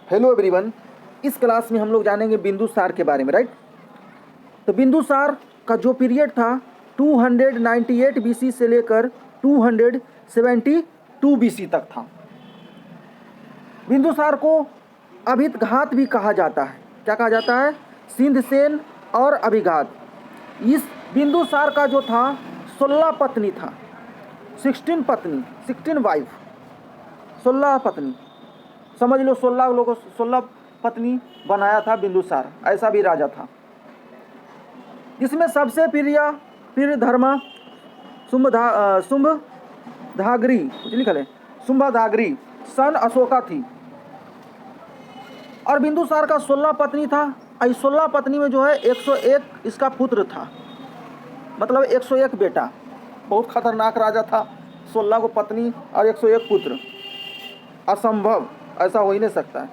Hello everyone, इस class में हम लोग जानेंगे बिंदुसार के बारे में, राइट। तो बिंदुसार का जो पीरियड था 298 बीसी से लेकर 272 बीसी तक था। बिंदुसार को अभिघात भी कहा जाता है। क्या कहा जाता है? सिंधसेन और अभिघात। इस बिंदुसार का जो था 16 पत्नी था, 16 पत्नी, 16 वाइफ, 16 पत्नी, समझ लो 16 लोगों 16 पत्नी बनाया था बिंदुसार। ऐसा भी राजा था, जिसमें सबसे प्रिय धर्म शुंभधागरी, कुछ लिखल है, शुंभधागरी सन अशोका थी। और बिंदुसार का 16 पत्नी था। इस 16 पत्नी में जो है 101 इसका पुत्र था, मतलब 101 बेटा। बहुत खतरनाक राजा था, 16 को पत्नी और 101 पुत्र। असंभव, ऐसा हो ही नहीं सकता है।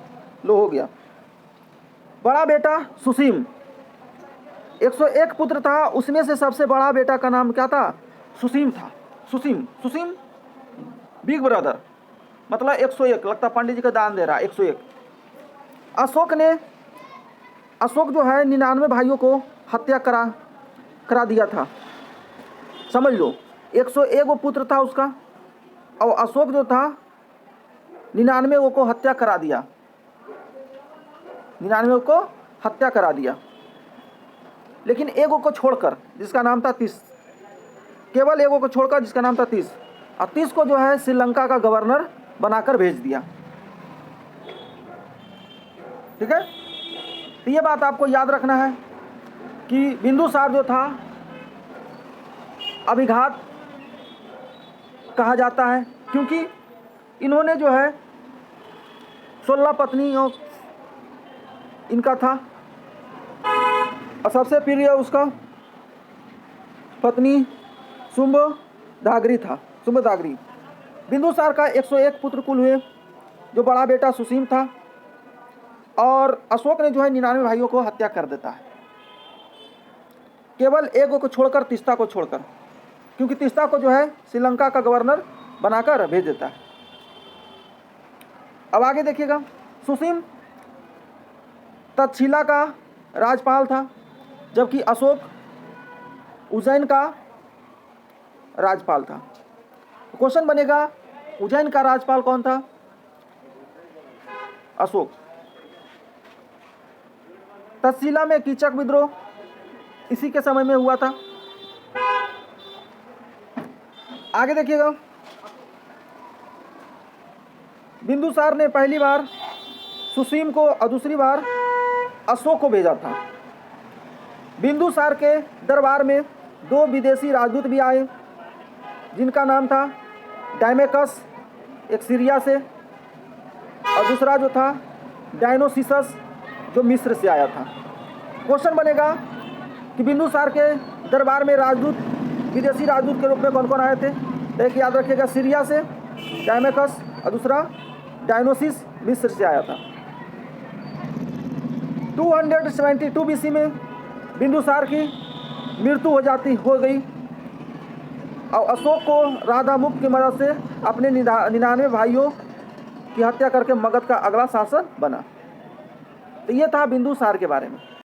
लो, हो गया। बड़ा बेटा सुसीम, 101 पुत्र था, उसमें से सबसे बड़ा बेटा का नाम क्या था? सुसीम था। सुसीम बिग ब्रदर, मतलब 101। लगता पंडित जी का दान दे रहा है, 101। अशोक जो है 99 भाइयों को हत्या करा दिया था। समझ लो, 101 वो पुत्र था उसका, और अशोक जो था 99 को हत्या करा दिया। 99 को हत्या करा दिया, लेकिन एगो को छोड़कर, जिसका नाम था तीस। केवल एगो को छोड़कर, जिसका नाम था तीस। और तीस को जो है श्रीलंका का गवर्नर बनाकर भेज दिया। ठीक है, तो ये बात आपको याद रखना है कि बिंदुसार जो था अभिघात कहा जाता है, क्योंकि इन्होंने जो है 16 पत्नियों इनका था, और सबसे प्रिय उसका पत्नी शुंभधागरी था। शुंभधागरी। बिंदुसार का 101 पुत्र कुल हुए, जो बड़ा बेटा सुसीम था, और अशोक ने जो है 99 भाइयों को हत्या कर देता है, केवल एक को छोड़कर, तीस्ता को छोड़कर, क्योंकि तीस्ता को जो है श्रीलंका का गवर्नर बनाकर भेज देता है। अब आगे देखिएगा। सुसीम तक्षशिला का राजपाल था, जबकि अशोक उज्जैन का राजपाल था। क्वेश्चन बनेगा, उज्जैन का राजपाल कौन था? अशोक। तक्षशिला में कीचक विद्रोह इसी के समय में हुआ था। आगे देखिएगा। बिंदुसार ने पहली बार सुसीम को और दूसरी बार अशोक को भेजा था। बिंदुसार के दरबार में 2 विदेशी राजदूत भी आए, जिनका नाम था डायमेकस, एक सीरिया से, और दूसरा जो था डायनोसिसस, जो मिस्र से आया था। क्वेश्चन बनेगा कि बिंदुसार के दरबार में राजदूत, विदेशी राजदूत के रूप में कौन कौन आए थे? एक याद रखिएगा, सीरिया से डायमेकस, और दूसरा डायनोसिस, मिस्र से आया था। 272 बीसी में बिंदुसार की मृत्यु हो गई, और अशोक को राधा मुक्त की मदद से अपने 99 भाइयों की हत्या करके मगध का अगला शासक बना। तो ये था बिंदुसार के बारे में।